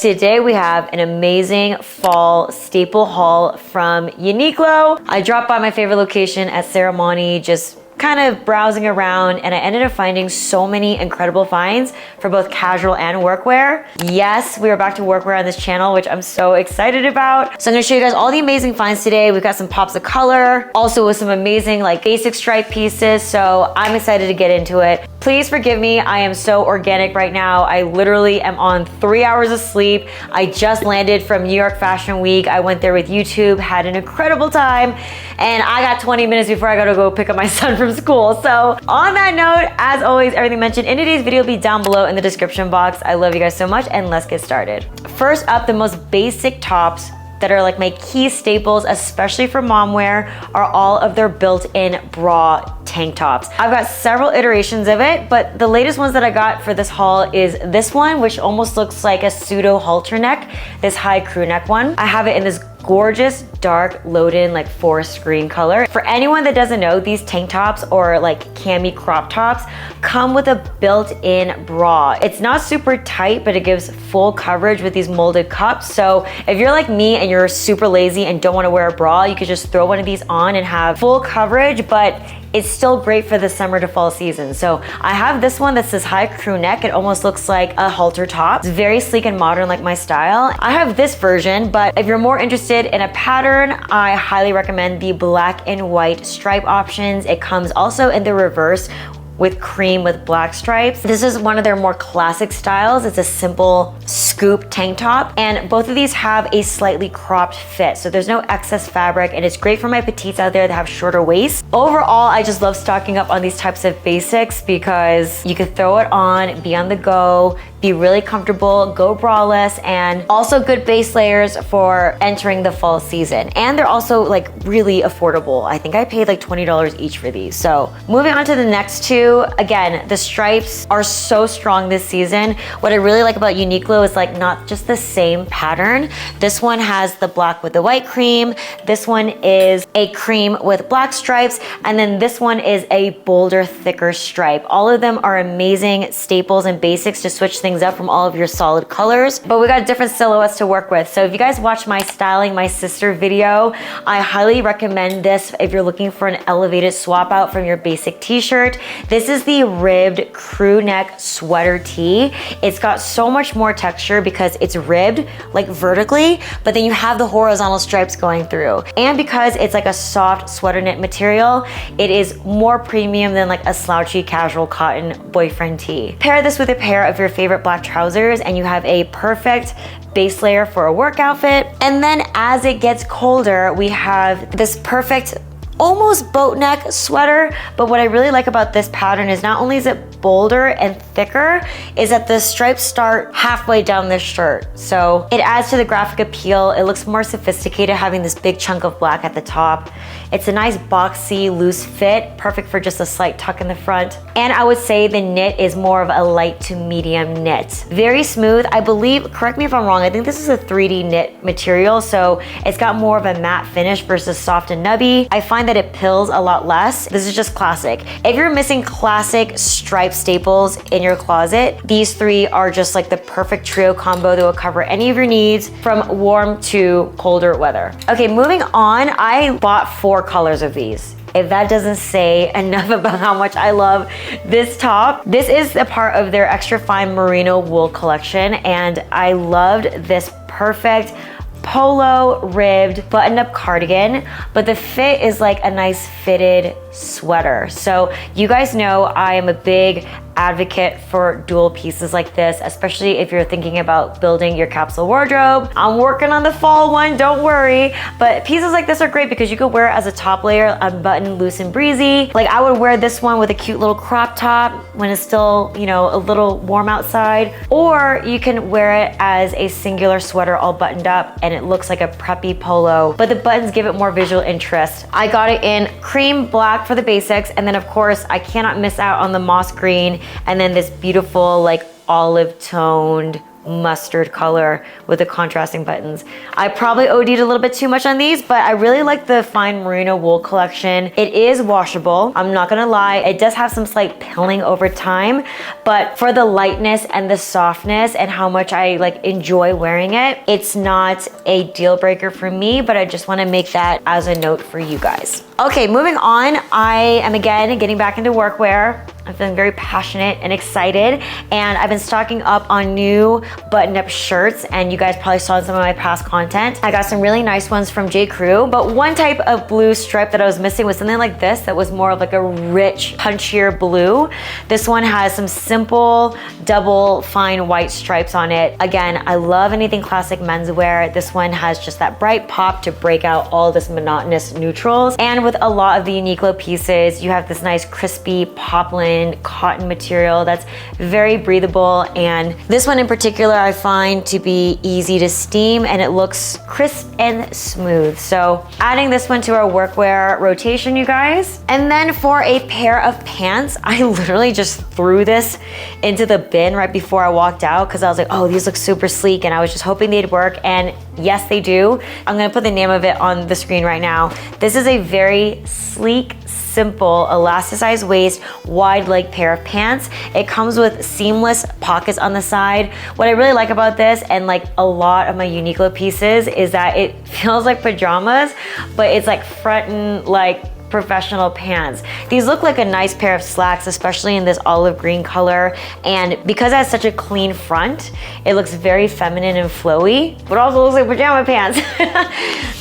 Today we have an amazing fall staple haul from UNIQLO. I dropped by my favorite location at Ceremony, just kind of browsing around, and I ended up finding so many incredible finds for both casual and workwear. Yes, we are back to workwear on this channel, which I'm so excited about. So I'm gonna show you guys all the amazing finds today. We've got some pops of color, also with some amazing like basic stripe pieces. So I'm excited to get into it. Please forgive me, I am so organic right now. I literally am on 3 hours of sleep. I just landed from New York Fashion Week. I went there with YouTube, had an incredible time, and I got 20 minutes before I gotta go pick up my son from school. So on that note, as always, everything mentioned in today's video will be down below in the description box. I love you guys so much, and let's get started. First up, the most basic tops that are like my key staples, especially for mom wear, are all of their built-in bra tank tops. I've got several iterations of it, but the latest ones that I got for this haul is this one, which almost looks like a pseudo halter neck, this high crew neck one. I have it in this gorgeous dark load-in like forest green color. For anyone that doesn't know, these tank tops or like cami crop tops come with a built-in bra. It's not super tight, but it gives full coverage with these molded cups. So if you're like me and you're super lazy and don't want to wear a bra, you could just throw one of these on and have full coverage, but it's still great for the summer to fall season. So I have this one that's this high crew neck. It almost looks like a halter top. It's very sleek and modern, like my style. I have this version, but if you're more interested in a pattern, I highly recommend the black and white stripe options. It comes also in the reverse with cream with black stripes. This is one of their more classic styles. It's a simple scoop tank top, and both of these have a slightly cropped fit, so there's no excess fabric, and it's great for my petites out there that have shorter waists. Overall, I just love stocking up on these types of basics because you can throw it on, be on the go, be really comfortable, go braless, and also good base layers for entering the fall season. And they're also like really affordable. I think I paid like $20 each for these. So moving on to the next two, again, the stripes are so strong this season. What I really like about UNIQLO is like not just the same pattern. This one has the black with the white cream. This one is a cream with black stripes. And then this one is a bolder, thicker stripe. All of them are amazing staples and basics to switch things up from all of your solid colors, but we got different silhouettes to work with. So if you guys watch my styling my sister video, I highly recommend this if you're looking for an elevated swap out from your basic t-shirt. This is the ribbed crew neck sweater tee. It's got so much more texture because it's ribbed like vertically, but then you have the horizontal stripes going through. And because it's like a soft sweater knit material, it is more premium than like a slouchy casual cotton boyfriend tee. Pair this with a pair of your favorite black trousers and you have a perfect base layer for a work outfit. And then as it gets colder, we have this perfect almost boat neck sweater. But what I really like about this pattern is not only is it bolder and thicker, is that the stripes start halfway down the shirt. So it adds to the graphic appeal. It looks more sophisticated having this big chunk of black at the top. It's a nice boxy, loose fit, perfect for just a slight tuck in the front. And I would say the knit is more of a light to medium knit. Very smooth. I believe, correct me if I'm wrong, I think this is a 3D knit material, so it's got more of a matte finish versus soft and nubby. I find that it pills a lot less. This is just classic. If you're missing classic stripe staples in your closet, these three are just like the perfect trio combo that will cover any of your needs from warm to colder weather. Okay, moving on, I bought 4 colors of these. If that doesn't say enough about how much I love this top. This is a part of their extra fine merino wool collection, and I loved this perfect polo ribbed button-up cardigan, but the fit is like a nice fitted sweater. So you guys know I am a big advocate for dual pieces like this, especially if you're thinking about building your capsule wardrobe. I'm working on the fall one, don't worry, but pieces like this are great because you could wear it as a top layer, unbuttoned, loose and breezy. Like I would wear this one with a cute little crop top when it's still, you know, a little warm outside, or you can wear it as a singular sweater all buttoned up and it looks like a preppy polo, but the buttons give it more visual interest. I got it in cream black for the basics, and then of course I cannot miss out on the moss green, and then this beautiful like olive toned mustard color with the contrasting buttons. I probably OD'd a little bit too much on these, but I really like the fine merino wool collection. It is washable, I'm not gonna lie. It does have some slight pilling over time, but for the lightness and the softness and how much I like enjoy wearing it, it's not a deal breaker for me, but I just wanna make that as a note for you guys. Okay, moving on, I am again getting back into workwear. I'm feeling very passionate and excited, and I've been stocking up on new button-up shirts, and you guys probably saw some of my past content. I got some really nice ones from J. Crew, but one type of blue stripe that I was missing was something like this that was more of like a rich, punchier blue. This one has some simple, double fine white stripes on it. Again, I love anything classic menswear. This one has just that bright pop to break out all this monotonous neutrals, and with a lot of the UNIQLO pieces, you have this nice crispy poplin cotton material that's very breathable, and this one in particular I find to be easy to steam, and it looks crisp and smooth. So adding this one to our workwear rotation, you guys. And then for a pair of pants, I literally just threw this into the bin right before I walked out because I was like, oh, these look super sleek, and I was just hoping they'd work, and yes, they do. I'm gonna put the name of it on the screen right now. This is a very sleek, simple, elasticized waist, wide leg pair of pants. It comes with seamless pockets on the side. What I really like about this, and like a lot of my UNIQLO pieces, is that it feels like pajamas, but it's like frontin' like professional pants. These look like a nice pair of slacks, especially in this olive green color. And because it has such a clean front, it looks very feminine and flowy, but also looks like pajama pants.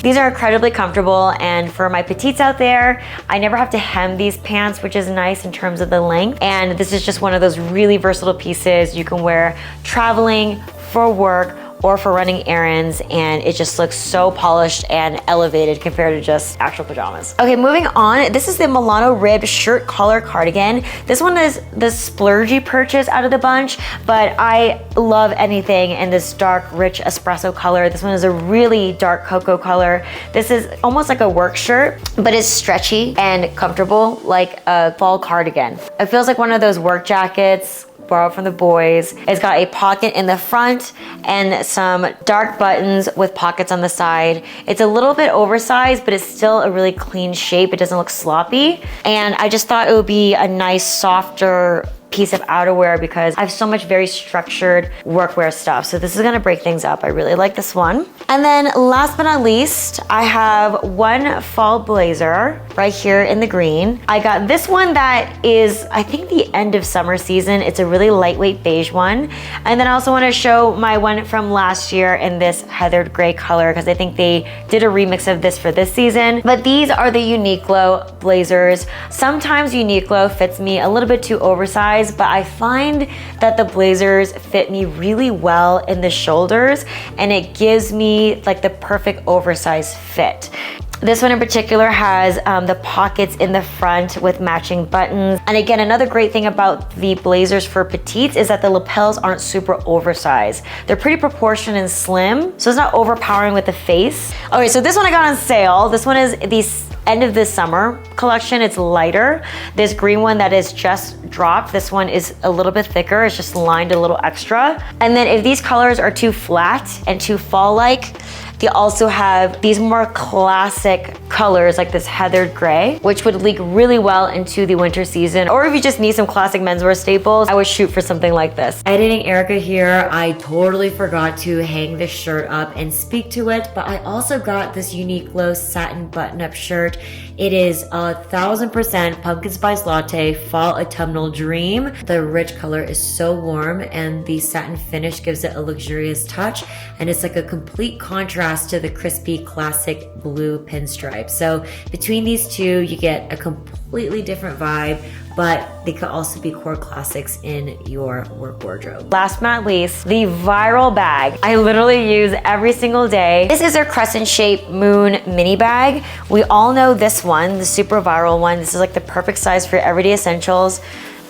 These are incredibly comfortable, and for my petites out there, I never have to hem these pants, which is nice in terms of the length. And this is just one of those really versatile pieces you can wear traveling, for work, or for running errands, and it just looks so polished and elevated compared to just actual pajamas. Okay, moving on, this is the Milano ribbed shirt collar cardigan. This one is the splurgy purchase out of the bunch, but I love anything in this dark, rich espresso color. This one is a really dark cocoa color. This is almost like a work shirt, but it's stretchy and comfortable, like a fall cardigan. It feels like one of those work jackets borrowed from the boys. It's got a pocket in the front and some dark buttons with pockets on the side. It's a little bit oversized, but it's still a really clean shape. It doesn't look sloppy. And I just thought it would be a nice, softer piece of outerwear because I have so much very structured workwear stuff. So this is gonna break things up. I really like this one. And then last but not least, I have one fall blazer right here in the green. I got this one that is, I think, the end of summer season. It's a really lightweight beige one. And then I also wanna show my one from last year in this heathered gray color because I think they did a remix of this for this season. But these are the UNIQLO blazers. Sometimes UNIQLO fits me a little bit too oversized, but I find that the blazers fit me really well in the shoulders, and it gives me like the perfect oversized fit. This one in particular has the pockets in the front with matching buttons. And again, another great thing about the blazers for petites is that the lapels aren't super oversized. They're pretty proportioned and slim, so it's not overpowering with the face. Okay, so this one I got on sale. This one is the end of this summer collection. It's lighter. This green one that is just dropped, this one is a little bit thicker. It's just lined a little extra. And then if these colors are too flat and too fall-like, they also have these more classic colors like this heathered gray, which would leak really well into the winter season. Or if you just need some classic menswear staples, I would shoot for something like this. Editing Erica here, I totally forgot to hang this shirt up and speak to it, but I also got this UNIQLO satin button-up shirt. It is 1000% pumpkin spice latte fall autumnal dream. The rich color is so warm, and the satin finish gives it a luxurious touch, and it's like a complete contrast to the crispy classic blue pinstripe. So between these two, you get a completely different vibe, but they could also be core classics in your work wardrobe. Last but not least, the viral bag. I literally use every single day. This is their crescent shaped moon mini bag. We all know this one, the super viral one. This is like the perfect size for everyday essentials.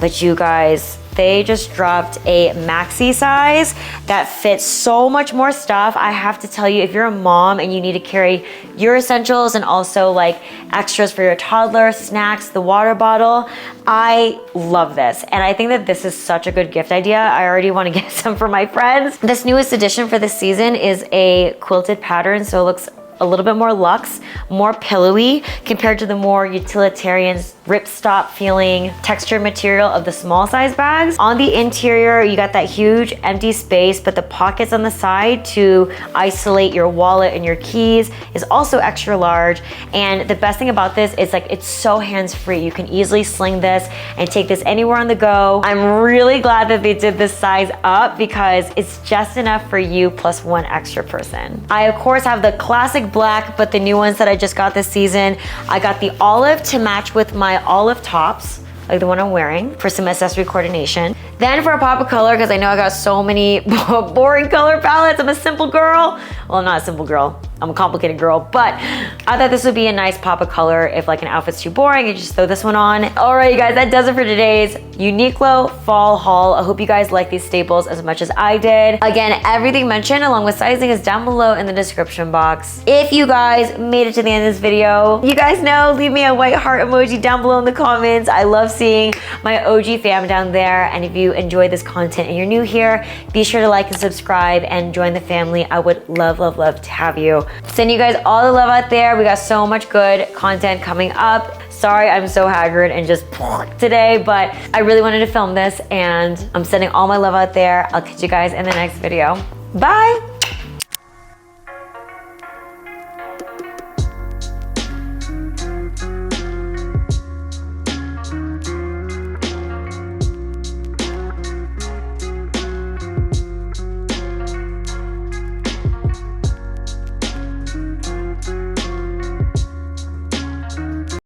But you guys, they just dropped a maxi size that fits so much more stuff. I have to tell you, if you're a mom and you need to carry your essentials and also like extras for your toddler, snacks, the water bottle, I love this. And I think that this is such a good gift idea. I already want to get some for my friends. This newest addition for this season is a quilted pattern, so it looks a little bit more luxe, more pillowy compared to the more utilitarian ripstop feeling textured material of the small size bags. On the interior, you got that huge empty space, but the pockets on the side to isolate your wallet and your keys is also extra large. And the best thing about this is like, it's so hands-free. You can easily sling this and take this anywhere on the go. I'm really glad that they did this size up because it's just enough for you plus one extra person. I of course have the classic black, but the new ones that I just got this season, I got the olive to match with my olive tops, like the one I'm wearing, for some accessory coordination. Then for a pop of color, because I know I got so many boring color palettes, I'm a simple girl. Well, I'm not a simple girl, I'm a complicated girl, but I thought this would be a nice pop of color if like an outfit's too boring, you just throw this one on. All right, you guys, that does it for today's UNIQLO fall haul. I hope you guys like these staples as much as I did. Again, everything mentioned along with sizing is down below in the description box. If you guys made it to the end of this video, you guys know, leave me a white heart emoji down below in the comments. I love seeing my OG fam down there. And if you enjoy this content and you're new here, be sure to like and subscribe and join the family. I would love, love, love to have you. Send you guys all the love out there. We got so much good content coming up. Sorry, I'm so haggard and just today, but I really wanted to film this and I'm sending all my love out there. I'll catch you guys in the next video. Bye.